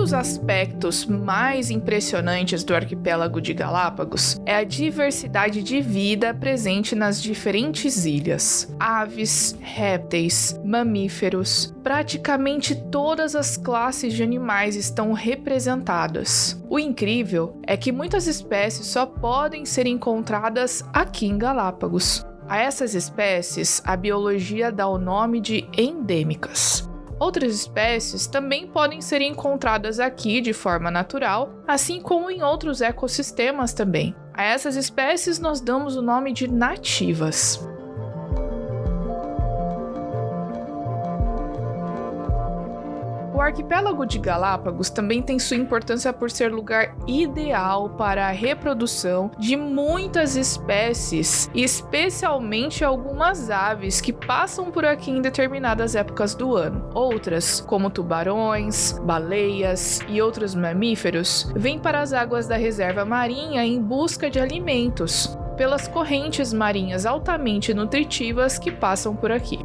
dos aspectos mais impressionantes do arquipélago de Galápagos é a diversidade de vida presente nas diferentes ilhas. Aves, répteis, mamíferos, praticamente todas as classes de animais estão representadas. O incrível é que muitas espécies só podem ser encontradas aqui em Galápagos. A essas espécies, a biologia dá o nome de endêmicas. Outras espécies também podem ser encontradas aqui de forma natural, assim como em outros ecossistemas também. A essas espécies nós damos o nome de nativas. O arquipélago de Galápagos também tem sua importância por ser lugar ideal para a reprodução de muitas espécies, especialmente algumas aves que passam por aqui em determinadas épocas do ano. Outras, como tubarões, baleias e outros mamíferos, vêm para as águas da reserva marinha em busca de alimentos, pelas correntes marinhas altamente nutritivas que passam por aqui.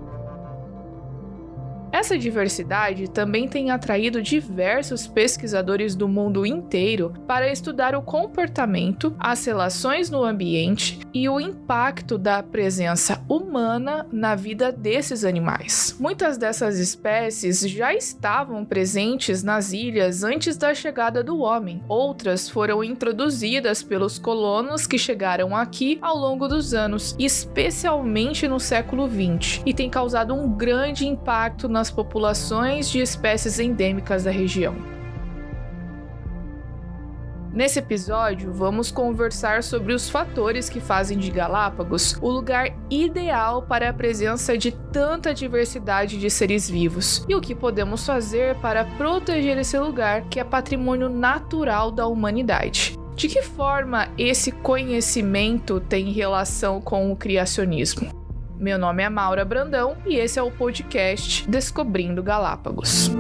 Essa diversidade também tem atraído diversos pesquisadores do mundo inteiro para estudar o comportamento, as relações no ambiente e o impacto da presença humana na vida desses animais. Muitas dessas espécies já estavam presentes nas ilhas antes da chegada do homem. Outras foram introduzidas pelos colonos que chegaram aqui ao longo dos anos, especialmente no século XX, e têm causado um grande impacto nas populações de espécies endêmicas da região. Nesse episódio, vamos conversar sobre os fatores que fazem de Galápagos o lugar ideal para a presença de tanta diversidade de seres vivos e o que podemos fazer para proteger esse lugar que é patrimônio natural da humanidade. De que forma esse conhecimento tem relação com o criacionismo? Meu nome é Maura Brandão e esse é o podcast Descobrindo Galápagos.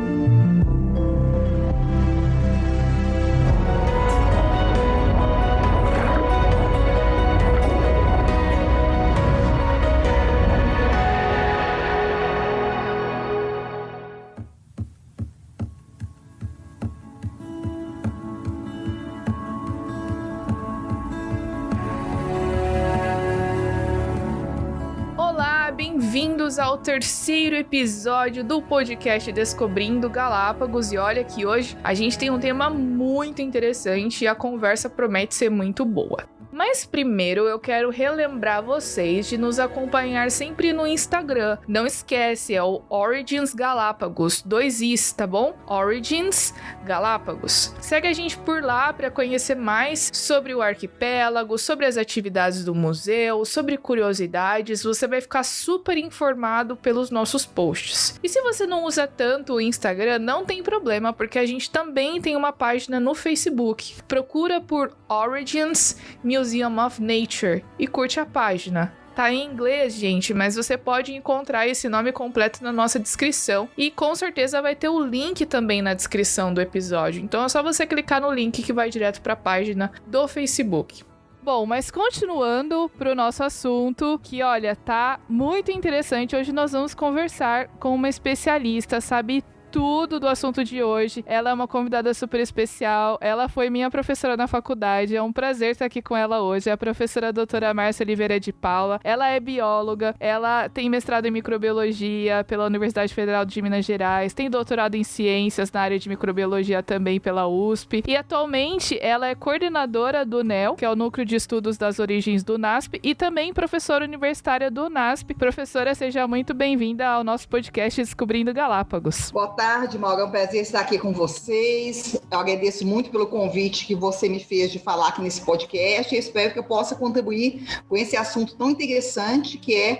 Bem-vindos ao terceiro episódio do podcast Descobrindo Galápagos, e olha que hoje a gente tem um tema muito interessante e a conversa promete ser muito boa. Mas primeiro eu quero relembrar vocês de nos acompanhar sempre no Instagram. Não esquece, é o Origins Galápagos, 2 Is, tá bom? Origins Galápagos. Segue a gente por lá para conhecer mais sobre o arquipélago, sobre as atividades do museu, sobre curiosidades. Você vai ficar super informado pelos nossos posts. E se você não usa tanto o Instagram, não tem problema, porque a gente também tem uma página no Facebook. Procura por Origins Museum of Nature e curte a página. Tá em inglês, gente, mas você pode encontrar esse nome completo na nossa descrição e com certeza vai ter o link também na descrição do episódio. Então é só você clicar no link que vai direto para a página do Facebook. Bom, mas continuando pro nosso assunto, que olha, tá muito interessante. Hoje nós vamos conversar com uma especialista, sabe tudo do assunto de hoje. Ela é uma convidada super especial, ela foi minha professora na faculdade, é um prazer estar aqui com ela hoje. É a professora doutora Márcia Oliveira de Paula. Ela é bióloga, ela tem mestrado em microbiologia pela Universidade Federal de Minas Gerais, tem doutorado em ciências na área de microbiologia também pela USP, e atualmente ela é coordenadora do NEL, que é o Núcleo de Estudos das Origens do NASP, e também professora universitária do NASP. Professora, seja muito bem-vinda ao nosso podcast Descobrindo Galápagos. Boa tarde, Maura, é um prazer estar aqui com vocês. Eu agradeço muito pelo convite que você me fez de falar aqui nesse podcast e espero que eu possa contribuir com esse assunto tão interessante que é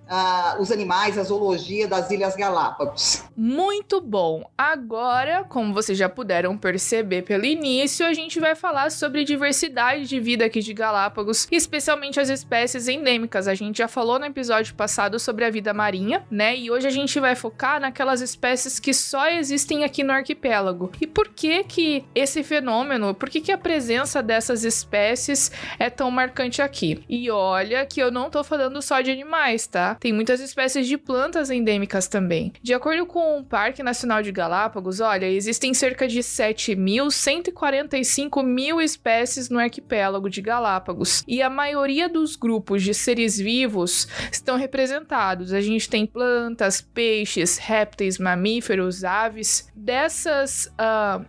os animais, a zoologia das Ilhas Galápagos. Muito bom! Agora, como vocês já puderam perceber pelo início, a gente vai falar sobre diversidade de vida aqui de Galápagos, especialmente as espécies endêmicas. A gente já falou no episódio passado sobre a vida marinha, né? E hoje a gente vai focar naquelas espécies que só existem existem aqui no arquipélago. E por que que esse fenômeno, por que que a presença dessas espécies é tão marcante aqui? E olha que eu não tô falando só de animais, tá? Tem muitas espécies de plantas endêmicas também. De acordo com o Parque Nacional de Galápagos, olha, existem cerca de 7.145 mil espécies no arquipélago de Galápagos. E a maioria dos grupos de seres vivos estão representados. A gente tem plantas, peixes, répteis, mamíferos, aves. Dessas,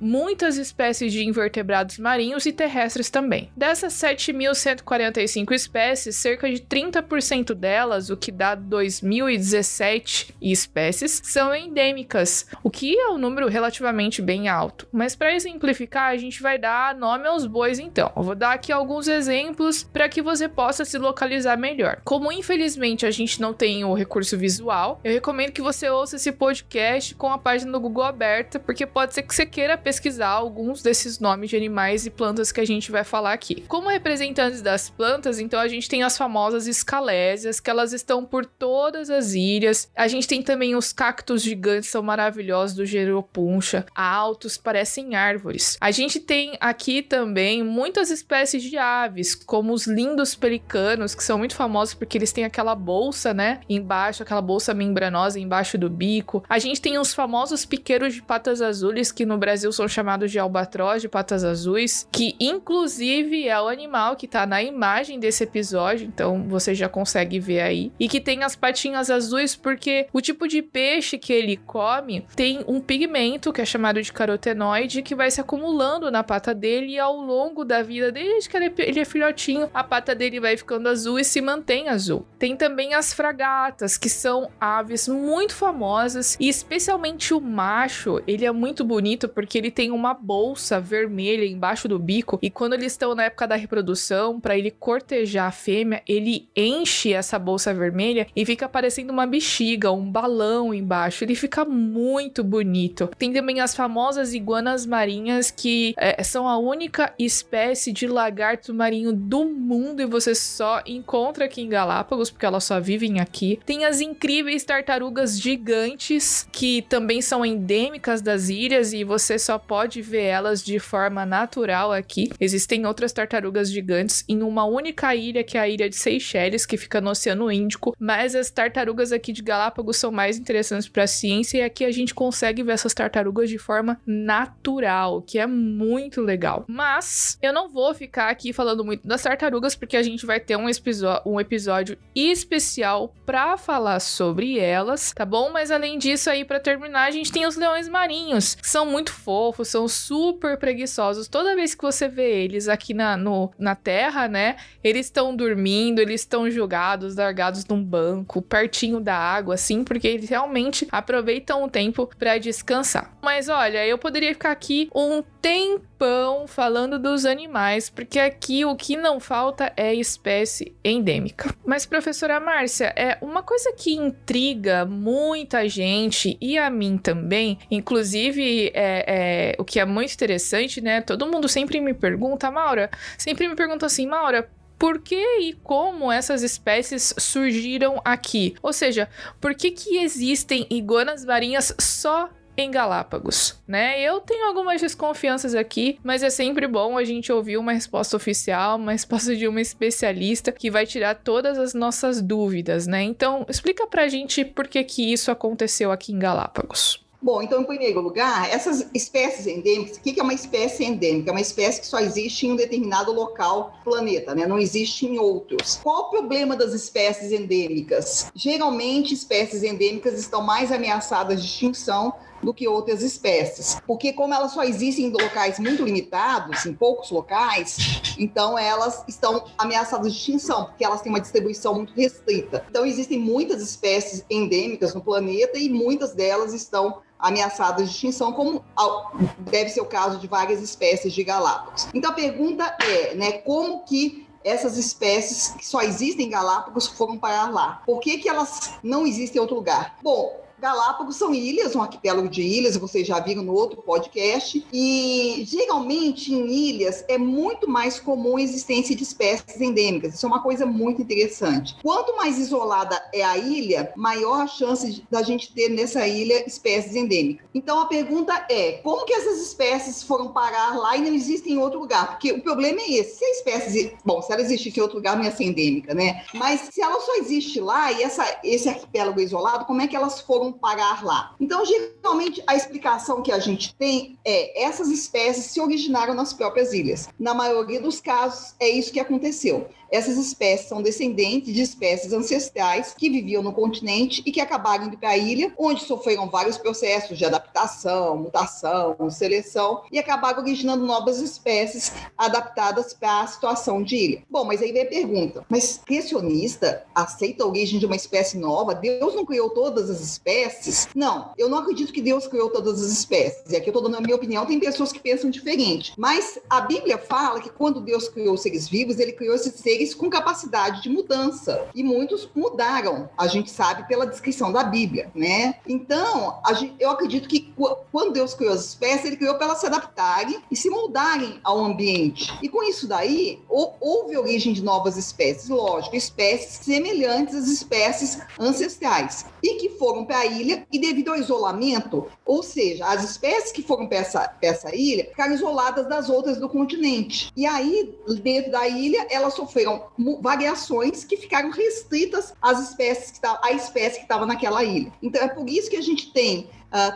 muitas espécies de invertebrados marinhos e terrestres também. Dessas 7.145 espécies, cerca de 30% delas, o que dá 2.017 espécies, são endêmicas, o que é um número relativamente bem alto. Mas para exemplificar, a gente vai dar nome aos bois então. Eu vou dar aqui alguns exemplos para que você possa se localizar melhor. Como infelizmente a gente não tem o recurso visual, eu recomendo que você ouça esse podcast com a página do Google aberta, porque pode ser que você queira pesquisar alguns desses nomes de animais e plantas que a gente vai falar aqui. Como representantes das plantas, então a gente tem as famosas escalésias, que elas estão por todas as ilhas. A gente tem também os cactos gigantes, são maravilhosos, do Geropuncha, altos, parecem árvores. A gente tem aqui também muitas espécies de aves, como os lindos pelicanos, que são muito famosos porque eles têm aquela bolsa, né, embaixo, aquela bolsa membranosa embaixo do bico. A gente tem os famosos piqueiros de patas azuis, que no Brasil são chamados de albatroz de patas azuis, que inclusive é o animal que tá na imagem desse episódio, então você já consegue ver aí, e que tem as patinhas azuis porque o tipo de peixe que ele come tem um pigmento que é chamado de carotenoide, que vai se acumulando na pata dele, e ao longo da vida, desde que ele é filhotinho, a pata dele vai ficando azul e se mantém azul. Tem também as fragatas, que são aves muito famosas, e especialmente o macho, ele é muito bonito porque ele tem uma bolsa vermelha embaixo do bico, e quando eles estão na época da reprodução, para ele cortejar a fêmea, ele enche essa bolsa vermelha e fica parecendo uma bexiga, um balão embaixo. Ele fica muito bonito. Tem também as famosas iguanas marinhas, que são a única espécie de lagarto marinho do mundo e você só encontra aqui em Galápagos, porque elas só vivem aqui. Tem as incríveis tartarugas gigantes, que também são endêmicas das ilhas e você só pode ver elas de forma natural aqui. Existem outras tartarugas gigantes em uma única ilha, que é a ilha de Seychelles, que fica no Oceano Índico, mas as tartarugas aqui de Galápagos são mais interessantes para a ciência, e aqui a gente consegue ver essas tartarugas de forma natural, que é muito legal. Mas eu não vou ficar aqui falando muito das tartarugas, porque a gente vai ter um episódio especial para falar sobre elas, tá bom? Mas além disso aí, para terminar, a gente tem os leões marinhos, que são muito fofos, são super preguiçosos. Toda vez que você vê eles aqui na terra, né, eles estão dormindo, eles estão jogados, largados num banco, pertinho da água, assim, porque eles realmente aproveitam o tempo para descansar. Mas olha, eu poderia ficar aqui um tempão falando dos animais, porque aqui o que não falta é espécie endêmica. Mas, professora Márcia, uma coisa que intriga muita gente, e a mim também, inclusive o que é muito interessante, né? Todo mundo sempre me pergunta, Maura, por que e como essas espécies surgiram aqui? Ou seja, por que existem iguanas marinhas só em Galápagos, né? Eu tenho algumas desconfianças aqui, mas é sempre bom a gente ouvir uma resposta oficial, uma resposta de uma especialista que vai tirar todas as nossas dúvidas, né? Então, explica pra gente por que isso aconteceu aqui em Galápagos. Bom, então, em primeiro lugar, essas espécies endêmicas, o que é uma espécie endêmica? É uma espécie que só existe em um determinado local do planeta, né? Não existe em outros. Qual o problema das espécies endêmicas? Geralmente, espécies endêmicas estão mais ameaçadas de extinção do que outras espécies, porque como elas só existem em locais muito limitados, em poucos locais, então elas estão ameaçadas de extinção, porque elas têm uma distribuição muito restrita. Então existem muitas espécies endêmicas no planeta e muitas delas estão ameaçadas de extinção, como deve ser o caso de várias espécies de Galápagos. Então a pergunta é, né, como que essas espécies que só existem em Galápagos foram parar lá? Por que elas não existem em outro lugar? Bom, Galápagos são ilhas, um arquipélago de ilhas, vocês já viram no outro podcast, e geralmente em ilhas é muito mais comum a existência de espécies endêmicas. Isso é uma coisa muito interessante. Quanto mais isolada é a ilha, maior a chance da gente ter nessa ilha espécies endêmicas. Então a pergunta é, como que essas espécies foram parar lá e não existem em outro lugar? Porque o problema é esse, se a espécie, bom, se ela existisse em outro lugar não ia ser endêmica, né? Mas se ela só existe lá e esse arquipélago é isolado, como é que elas foram parar lá? Então, geralmente, a explicação que a gente tem é essas espécies se originaram nas próprias ilhas. Na maioria dos casos, é isso que aconteceu. Essas espécies são descendentes de espécies ancestrais que viviam no continente e que acabaram indo para a ilha, onde sofreram vários processos de adaptação, mutação, seleção, e acabaram originando novas espécies adaptadas para a situação de ilha. Bom, mas aí vem a pergunta, mas criacionista aceita a origem de uma espécie nova? Deus não criou todas as espécies? Não, eu não acredito que Deus criou todas as espécies. E aqui eu estou dando a minha opinião, tem pessoas que pensam diferente. Mas a Bíblia fala que quando Deus criou os seres vivos, ele criou esses seres com capacidade de mudança. E muitos mudaram, a gente sabe pela descrição da Bíblia, né? Então, eu acredito que quando Deus criou as espécies, ele criou para elas se adaptarem e se moldarem ao ambiente. E com isso daí, houve origem de novas espécies, lógico, espécies semelhantes às espécies ancestrais, e que foram para a ilha e devido ao isolamento, ou seja, as espécies que foram para essa ilha ficaram isoladas das outras do continente. E aí, dentro da ilha, elas sofreram variações que ficaram restritas às espécies à espécie que estava naquela ilha. Então, é por isso que a gente tem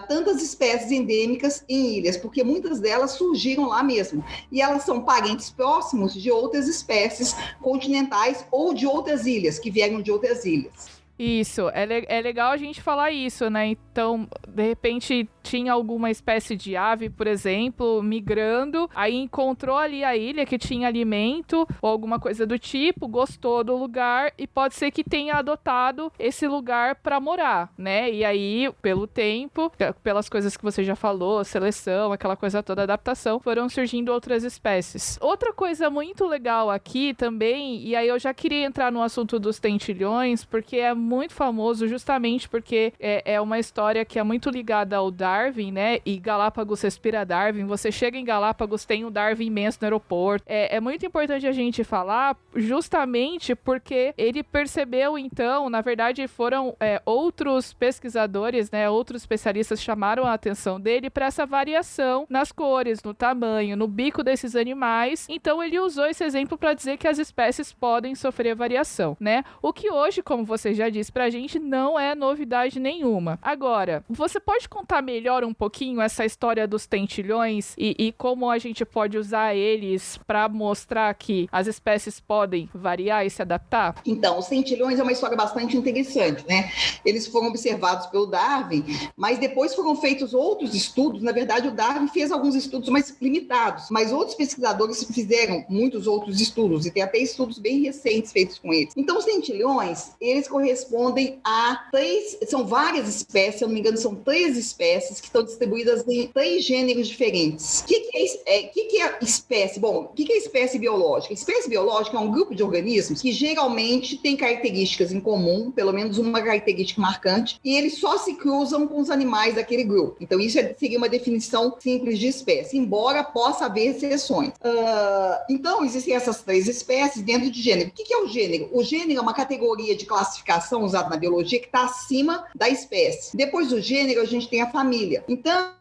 tantas espécies endêmicas em ilhas, porque muitas delas surgiram lá mesmo. E elas são parentes próximos de outras espécies continentais ou de outras ilhas, que vieram de outras ilhas. Isso, é legal a gente falar isso, né? Então, de repente, tinha alguma espécie de ave, por exemplo, migrando, aí encontrou ali a ilha que tinha alimento ou alguma coisa do tipo, gostou do lugar e pode ser que tenha adotado esse lugar para morar, né? E aí, pelo tempo, pelas coisas que você já falou, seleção, aquela coisa toda, adaptação, foram surgindo outras espécies. Outra coisa muito legal aqui também, e aí eu já queria entrar no assunto dos tentilhões, porque é muito famoso justamente porque é uma história que é muito ligada ao Darwin, né? E Galápagos respira Darwin. Você chega em Galápagos, tem um Darwin imenso no aeroporto. É muito importante a gente falar justamente porque ele percebeu, então, na verdade, foram outros pesquisadores, né? Outros especialistas chamaram a atenção dele para essa variação nas cores, no tamanho, no bico desses animais. Então, ele usou esse exemplo para dizer que as espécies podem sofrer variação, né? O que hoje, como você já disse pra gente, não é novidade nenhuma. Agora, você pode contar melhor um pouquinho essa história dos tentilhões e como a gente pode usar eles para mostrar que as espécies podem variar e se adaptar? Então, os tentilhões é uma história bastante interessante, né? Eles foram observados pelo Darwin, mas depois foram feitos outros estudos. Na verdade, o Darwin fez alguns estudos mais limitados, mas outros pesquisadores fizeram muitos outros estudos, e tem até estudos bem recentes feitos com eles. Então, os tentilhões, eles correspondem a são várias espécies, se eu não me engano, são 3 espécies que estão distribuídas em 3 gêneros diferentes. O que é espécie? Bom, o que é espécie biológica? Espécie biológica é um grupo de organismos que geralmente tem características em comum, pelo menos uma característica marcante, e eles só se cruzam com os animais daquele grupo. Então, isso seria uma definição simples de espécie, embora possa haver exceções. Então, existem essas 3 espécies dentro de gênero. O que é o gênero? O gênero é uma categoria de classificação usada na biologia que está acima da espécie. Depois do gênero, a gente tem a família. Então,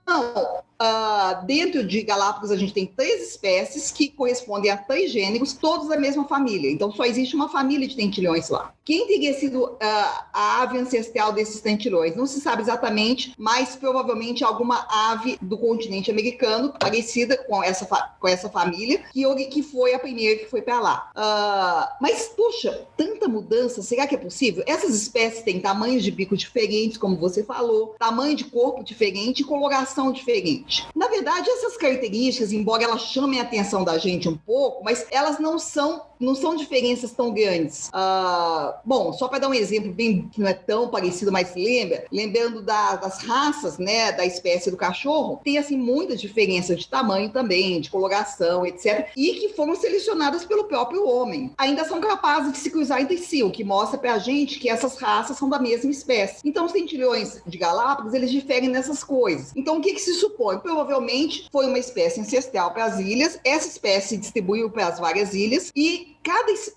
dentro de Galápagos, a gente tem 3 espécies que correspondem a 3 gêneros, todos da mesma família. Então, só existe uma família de tentilhões lá. Quem teria sido a ave ancestral desses tentilhões? Não se sabe exatamente, mas provavelmente alguma ave do continente americano parecida com essa família, que foi a primeira que foi para lá. Mas, puxa, tanta mudança, será que é possível? Essas espécies têm tamanhos de bico diferentes, como você falou, tamanho de corpo diferente e coloração diferente. Na verdade, essas características, embora elas chamem a atenção da gente um pouco, mas elas não são não são diferenças tão grandes. Bom, só para dar um exemplo bem que não é tão parecido, mas lembrando das raças, né, da espécie do cachorro, tem assim muitas diferenças de tamanho também, de coloração, etc. E que foram selecionadas pelo próprio homem. Ainda são capazes de se cruzar entre si, o que mostra pra gente que essas raças são da mesma espécie. Então, os centilhões de Galápagos, eles diferem nessas coisas. Então, o que se supõe? Provavelmente foi uma espécie ancestral para as ilhas, essa espécie se distribuiu para as várias ilhas e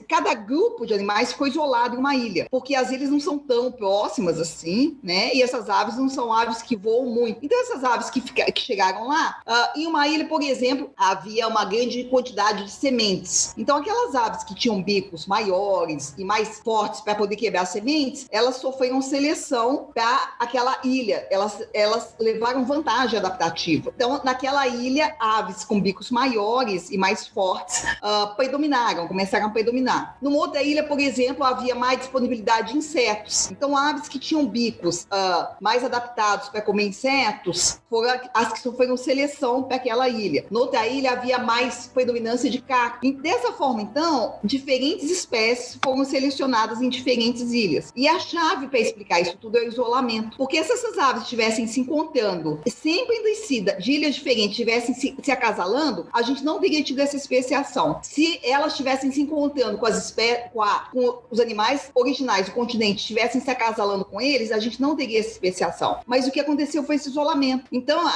cada grupo de animais ficou isolado em uma ilha, porque as ilhas não são tão próximas assim, né? E essas aves não são aves que voam muito. Então, essas aves que chegaram lá, em uma ilha, por exemplo, havia uma grande quantidade de sementes. Então, aquelas aves que tinham bicos maiores e mais fortes para poder quebrar sementes, elas sofreram seleção para aquela ilha. Elas levaram vantagem adaptativa. Então, naquela ilha, aves com bicos maiores e mais fortes predominaram, começaram a predominar. Numa outra ilha, por exemplo, havia mais disponibilidade de insetos. Então, aves que tinham bicos mais adaptados para comer insetos foram as que sofreram seleção para aquela ilha. Noutra ilha, havia mais predominância de cacto. E dessa forma, então, diferentes espécies foram selecionadas em diferentes ilhas. E a chave para explicar isso tudo é o isolamento. Porque se essas aves estivessem se encontrando sempre entre si, de ilhas diferentes, estivessem se acasalando, a gente não teria tido essa especiação. Se elas estivessem se encontrando com os animais originais do continente, estivessem se acasalando com eles, a gente não teria essa especiação. Mas o que aconteceu foi esse isolamento. Então,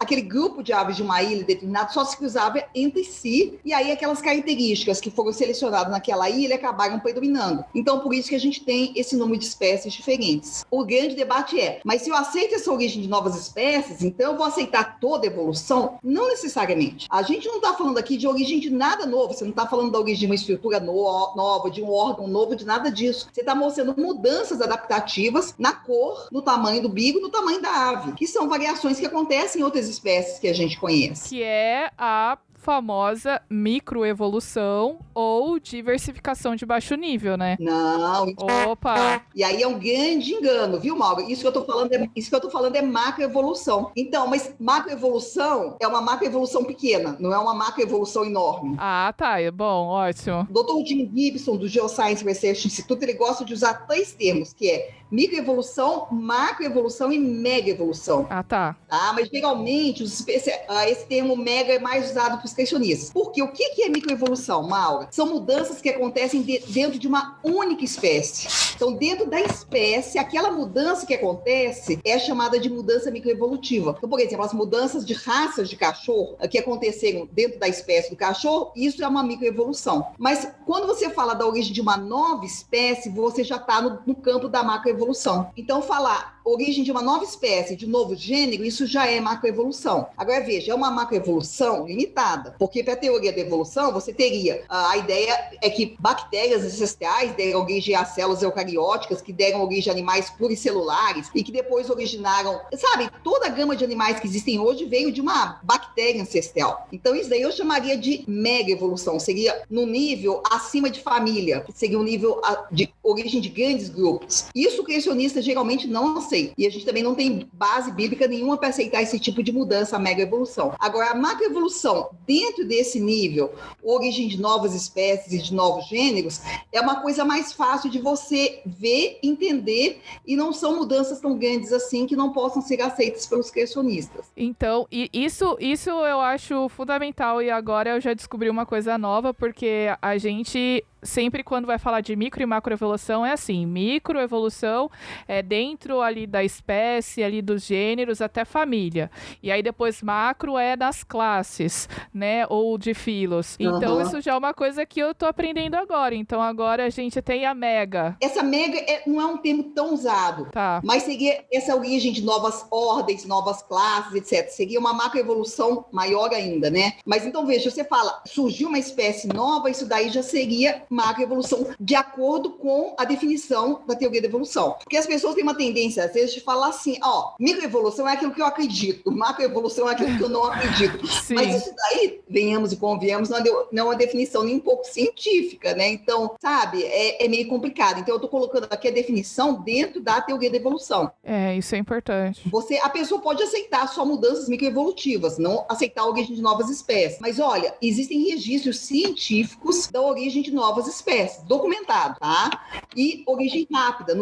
aquele grupo de aves de uma ilha determinada só se cruzava entre si, e aí aquelas características que foram selecionadas naquela ilha acabaram predominando. Então, por isso que a gente tem esse número de espécies diferentes. O grande debate é, mas se eu aceito essa origem de novas espécies, então eu vou aceitar toda a evolução? Não necessariamente. A gente não está falando aqui de origem de nada novo, você não está falando da origem de uma estrutura nova, de um órgão novo, de nada disso. Você está mostrando mudanças adaptativas na cor, no tamanho do bico, no tamanho da ave, que são variações que acontecem em outras espécies que a gente conhece. Que é a famosa microevolução ou diversificação de baixo nível, né? Não. Opa! E aí é um grande engano, viu, Mauro? Isso que eu tô falando é macroevolução. Então, mas macroevolução é uma macroevolução pequena, não é uma macroevolução enorme. Ah, tá. É bom, ótimo. O Dr. Jim Gibson, do Geoscience Research Institute, ele gosta de usar 3 termos, que é microevolução, macroevolução e megaevolução. Ah, tá. Mas geralmente esse termo mega é mais usado para os questionistas. Porque o que é microevolução, Maura? São mudanças que acontecem dentro de uma única espécie. Então, dentro da espécie, aquela mudança que acontece é chamada de mudança microevolutiva. Então, por exemplo, as mudanças de raças de cachorro que aconteceram dentro da espécie do cachorro, isso é uma microevolução. Mas quando você fala da origem de uma nova espécie, você já está no campo da macroevolução. Então, falar origem de uma nova espécie, de um novo gênero, isso já é macroevolução. Agora, veja, é uma macroevolução limitada, porque para a teoria da evolução, você teria, a ideia é que bactérias ancestrais deram origem a células eucarióticas, que deram origem a animais pluricelulares, e que depois originaram, sabe, toda a gama de animais que existem hoje veio de uma bactéria ancestral. Então, isso daí eu chamaria de mega evolução, seria no nível acima de família, seria um nível de origem de grandes grupos. Isso o criacionista geralmente não aceita. E a gente também não tem base bíblica nenhuma para aceitar esse tipo de mudança, a mega evolução. Agora, a macroevolução, dentro desse nível, origem de novas espécies e de novos gêneros, é uma coisa mais fácil de você ver, entender, e não são mudanças tão grandes assim que não possam ser aceitas pelos criacionistas. Então, isso eu acho fundamental, e agora eu já descobri uma coisa nova, porque a gente sempre quando vai falar de micro e macroevolução é assim, microevolução é dentro ali da espécie, ali dos gêneros até família, e aí depois macro é das classes, né, ou de filos. Então isso já é uma coisa que eu tô aprendendo agora, então agora a gente tem a mega. Essa mega não é um termo tão usado, tá, mas seria essa origem de novas ordens, novas classes, etc. Seria uma macroevolução maior ainda, né? Mas então veja, você fala, surgiu uma espécie nova, isso daí já seria macroevolução, de acordo com a definição da teoria da evolução. Porque as pessoas têm uma tendência, às vezes, de falar assim, microevolução é aquilo que eu acredito, macroevolução é aquilo que eu não acredito. Sim. Mas isso daí, venhamos e convenhamos, não é uma definição nem um pouco científica, né? Então, sabe, é meio complicado. Então, eu estou colocando aqui a definição dentro da teoria da evolução. Isso é importante. A pessoa pode aceitar só mudanças microevolutivas, não aceitar a origem de novas espécies. Mas olha, existem registros científicos da origem de novas espécies, documentado, tá? E origem rápida,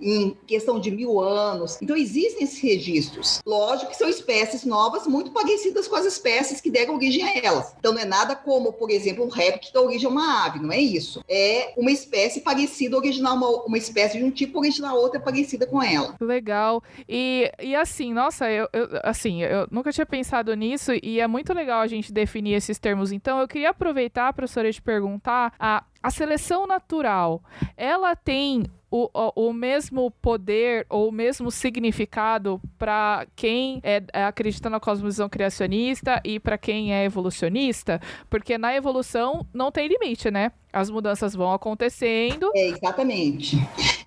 em questão de 1000 anos. Então existem esses registros. Lógico que são espécies novas muito parecidas com as espécies que deram origem a elas. Então não é nada como, por exemplo, um réptil que dá origem a uma ave, não é isso. É uma espécie parecida, originar uma espécie de um tipo, originar outra parecida com ela. Legal. E assim, nossa, eu nunca tinha pensado nisso e é muito legal a gente definir esses termos. Então, eu queria aproveitar, professora, e te perguntar, a seleção natural, ela tem o mesmo poder ou o mesmo significado para quem acredita na cosmovisão criacionista e para quem é evolucionista? Porque na evolução não tem limite, né? As mudanças vão acontecendo. Exatamente.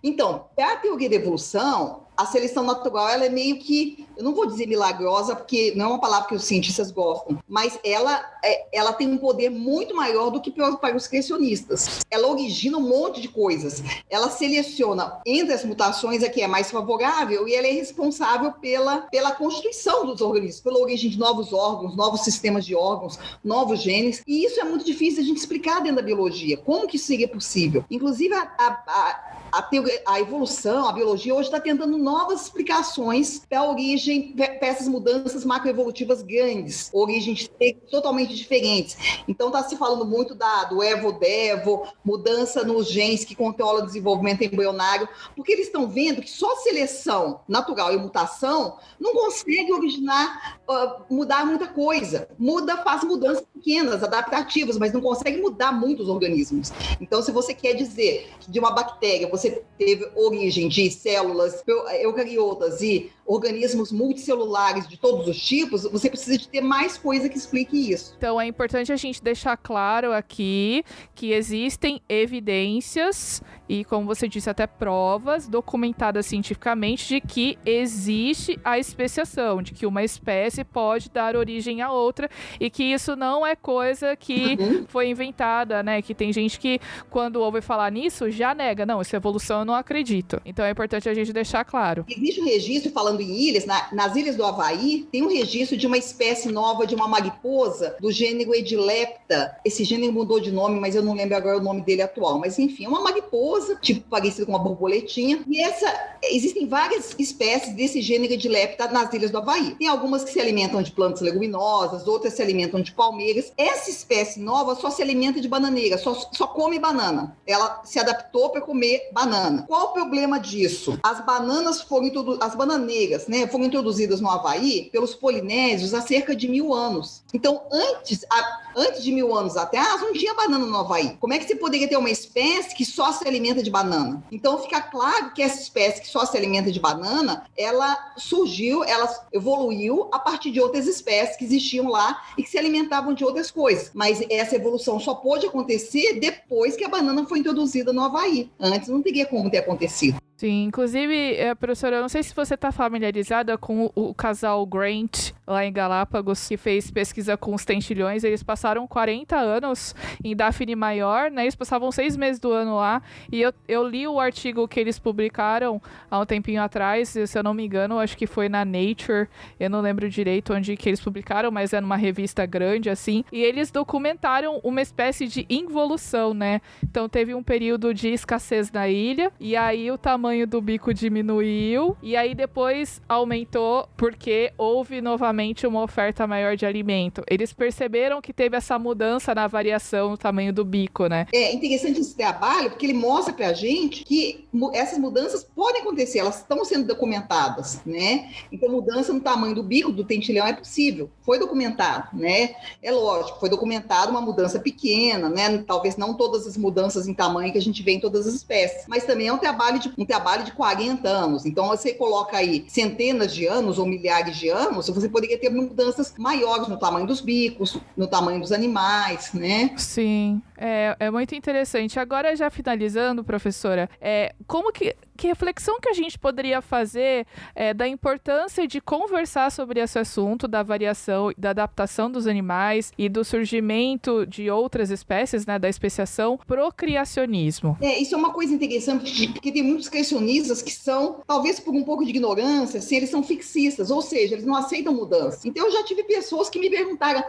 Então, para a teoria da evolução, a seleção natural ela é meio que, eu não vou dizer milagrosa, porque não é uma palavra que os cientistas gostam, mas ela tem um poder muito maior do que para os criacionistas. Ela origina um monte de coisas. Ela seleciona entre as mutações a que é mais favorável e ela é responsável pela constituição dos organismos, pela origem de novos órgãos, novos sistemas de órgãos, novos genes. E isso é muito difícil a gente explicar dentro da biologia. Como que isso seria possível? Inclusive, a evolução, a biologia hoje está tentando novas explicações para a origem, para essas mudanças macroevolutivas grandes, origens totalmente diferentes. Então está se falando muito do evo-devo, mudança nos genes que controlam o desenvolvimento embrionário, porque eles estão vendo que só seleção natural e mutação não consegue mudar muita coisa. Faz mudanças pequenas, adaptativas, mas não consegue mudar muito os organismos. Então, se você quer dizer que de uma bactéria você teve origem de células eucariotas e organismos multicelulares de todos os tipos, você precisa de ter mais coisa que explique isso. Então, é importante a gente deixar claro aqui que existem evidências e, como você disse, até provas documentadas cientificamente de que existe a especiação, de que uma espécie pode dar origem a outra e que isso não é coisa que foi inventada, né? Que tem gente que, quando ouve falar nisso, já nega. Não, isso é evolução, eu não acredito. Então, é importante a gente deixar claro. Existe um registro, falando em ilhas, nas ilhas do Havaí, tem um registro de uma espécie nova de uma mariposa do gênero Edilepta. Esse gênero mudou de nome, mas eu não lembro agora o nome dele atual. Mas, enfim, é uma mariposa, tipo parecida com uma borboletinha. E existem várias espécies desse gênero Edilepta nas ilhas do Havaí. Tem algumas que se alimentam de plantas leguminosas, outras se alimentam de palmeiras. Essa espécie nova só se alimenta de bananeira, só come banana. Ela se adaptou para comer banana. Qual o problema disso? As bananeiras, né, foram introduzidas no Havaí pelos polinésios há cerca de 1000 anos. Então, antes de 1000 anos atrás, não tinha banana no Havaí. Como é que você poderia ter uma espécie que só se alimenta de banana? Então, fica claro que essa espécie que só se alimenta de banana, ela evoluiu a partir de outras espécies que existiam lá e que se alimentavam de outras coisas. Mas essa evolução só pôde acontecer depois que a banana foi introduzida no Havaí. Antes não teria como ter acontecido. Sim, inclusive, professora, eu não sei se você está familiarizada com o casal Grant, lá em Galápagos, que fez pesquisa com os tentilhões. Eles passaram 40 anos em Daphne Maior, né? Eles passavam 6 meses do ano lá. E eu li o artigo que eles publicaram há um tempinho atrás, se eu não me engano, acho que foi na Nature. Eu não lembro direito onde que eles publicaram, mas é numa revista grande, assim. E eles documentaram uma espécie de involução, né? Então, teve um período de escassez na ilha, e aí o tamanho do bico diminuiu, e aí depois aumentou porque houve novamente uma oferta maior de alimento. Eles perceberam que teve essa mudança na variação no tamanho do bico, né? É interessante esse trabalho, porque ele mostra pra gente que essas mudanças podem acontecer, elas estão sendo documentadas, né? Então, mudança no tamanho do bico do tentilhão é possível, foi documentado, né? É lógico, foi documentado uma mudança pequena, né? Talvez não todas as mudanças em tamanho que a gente vê em todas as espécies, mas também é um trabalho de 40 anos. Então, você coloca aí centenas de anos ou milhares de anos, você poderia ter mudanças maiores no tamanho dos bicos, no tamanho dos animais, né? Sim. É muito interessante. Agora, já finalizando, professora, que reflexão que a gente poderia fazer da importância de conversar sobre esse assunto, da variação, da adaptação dos animais e do surgimento de outras espécies, né, da especiação pro criacionismo? Isso é uma coisa interessante, porque tem muitos criacionistas que são, talvez por um pouco de ignorância, se eles são fixistas, ou seja, eles não aceitam mudança. Então, eu já tive pessoas que me perguntaram,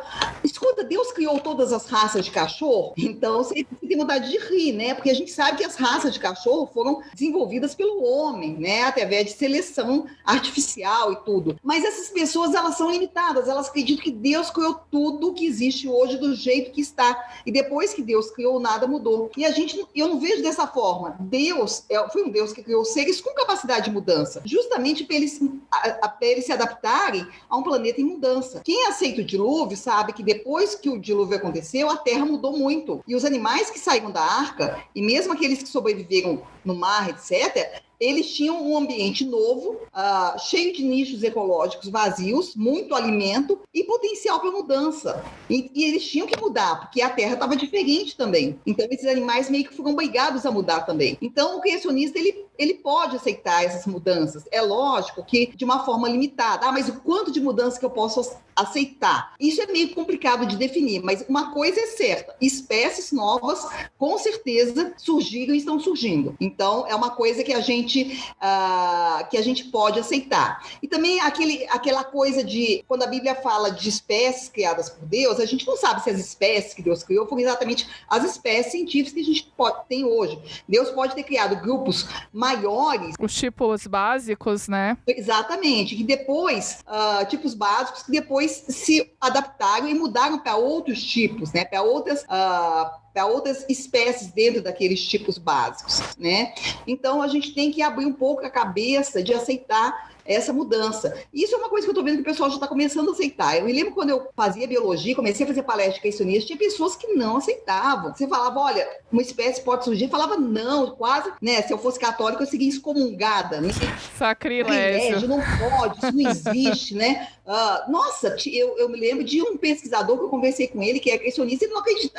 escuta, Deus criou todas as raças de cachorro? Então, você tem vontade de rir, né? Porque a gente sabe que as raças de cachorro foram desenvolvidas pelo homem, né? Através de seleção artificial e tudo. Mas essas pessoas, elas são limitadas, elas acreditam que Deus criou tudo que existe hoje do jeito que está. E depois que Deus criou, nada mudou. E eu não vejo dessa forma. Deus foi um Deus que criou seres com capacidade de mudança, justamente para eles se adaptarem a um planeta em mudança. Quem aceita o dilúvio sabe que depois que o dilúvio aconteceu, a Terra mudou muito. E os animais que saíram da arca, e mesmo aqueles que sobreviveram no mar, etc., eles tinham um ambiente novo, cheio de nichos ecológicos vazios, muito alimento e potencial para mudança. E eles tinham que mudar, porque a Terra estava diferente também. Então, esses animais meio que foram obrigados a mudar também. Então, o criacionista, ele pode aceitar essas mudanças. É lógico que de uma forma limitada. Mas o quanto de mudança que eu posso aceitar? Isso é meio complicado de definir, mas uma coisa é certa. Espécies novas, com certeza, surgiram e estão surgindo. Então, é uma coisa que a gente pode aceitar. E também aquela coisa de, quando a Bíblia fala de espécies criadas por Deus, a gente não sabe se as espécies que Deus criou foram exatamente as espécies científicas que a gente tem hoje. Deus pode ter criado grupos maiores. Os tipos básicos, né? Exatamente. Que depois, tipos básicos, que depois se adaptaram e mudaram para outros tipos, né? Para outras espécies dentro daqueles tipos básicos, né? Então, a gente tem que abrir um pouco a cabeça de aceitar essa mudança. Isso é uma coisa que eu estou vendo que o pessoal já está começando a aceitar. Eu me lembro quando eu fazia biologia, comecei a fazer palestra de criacionistas, tinha pessoas que não aceitavam. Você falava, olha, uma espécie pode surgir, eu falava, não, quase, né? Se eu fosse católica, eu seria excomungada, né? Sacrilégio. Não pode, isso não existe, né? Nossa, eu me lembro de um pesquisador que eu conversei com ele, que é criacionista, ele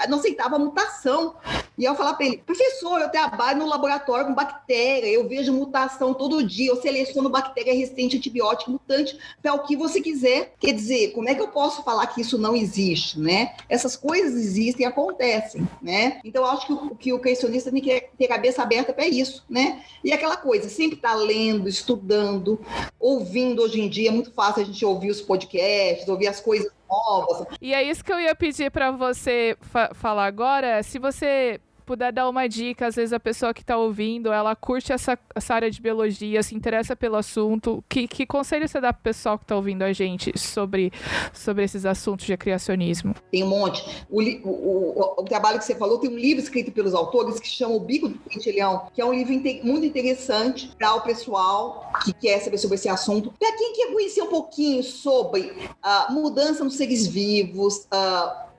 não aceitava a mutação. E eu falava para ele, professor, eu trabalho no laboratório com bactéria, eu vejo mutação todo dia, eu seleciono bactéria resistente, antibiótico, mutante, para o que você quiser. Quer dizer, como é que eu posso falar que isso não existe, né? Essas coisas existem e acontecem, né? Então, eu acho que o criacionista tem que ter a cabeça aberta para isso, né? E aquela coisa, sempre estar lendo, estudando, ouvindo. Hoje em dia é muito fácil a gente ouvir os podcasts, ouvir as coisas novas. E é isso que eu ia pedir para você falar agora. Se você puder dar uma dica, às vezes a pessoa que está ouvindo, ela curte essa área de biologia, se interessa pelo assunto, que conselho você dá para o pessoal que está ouvindo a gente sobre esses assuntos de criacionismo? Tem um monte. O trabalho que você falou, tem um livro escrito pelos autores que chama O Bico do Pentelhão, que é um livro muito interessante para o pessoal que quer saber sobre esse assunto. Para quem quer conhecer um pouquinho sobre mudança nos seres vivos,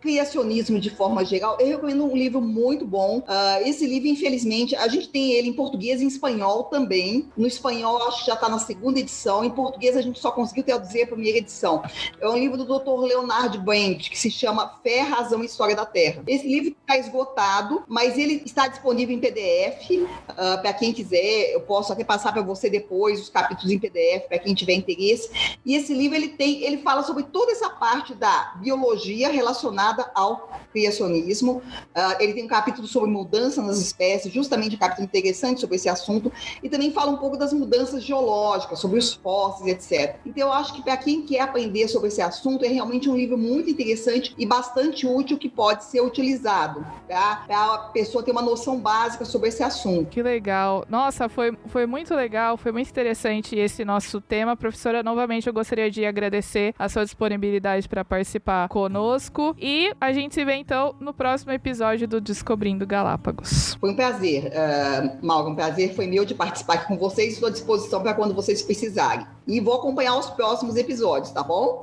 criacionismo de forma geral, eu recomendo um livro muito bom. Esse livro, infelizmente, a gente tem ele em português e em espanhol também. No espanhol, acho que já está na 2ª edição. Em português, a gente só conseguiu traduzir a 1ª edição. É um livro do Dr. Leonard Brandt, que se chama Fé, Razão e História da Terra. Esse livro está esgotado, mas ele está disponível em PDF. Para quem quiser, eu posso até passar para você depois os capítulos em PDF, para quem tiver interesse. E esse livro, ele fala sobre toda essa parte da biologia relacionada ao criacionismo. Ele tem um capítulo sobre mudança nas espécies, justamente um capítulo interessante sobre esse assunto, e também fala um pouco das mudanças geológicas, sobre os fósseis, etc. Então, eu acho que para quem quer aprender sobre esse assunto, é realmente um livro muito interessante e bastante útil que pode ser utilizado, tá? Para a pessoa ter uma noção básica sobre esse assunto. Que legal. Nossa, foi muito legal, foi muito interessante esse nosso tema. Professora, novamente eu gostaria de agradecer a sua disponibilidade para participar conosco e a gente se vê então no próximo episódio do Descobrindo Galápagos. Foi um prazer, Mauro, um prazer foi meu de participar aqui com vocês. Estou à disposição para quando vocês precisarem. E vou acompanhar os próximos episódios, tá bom?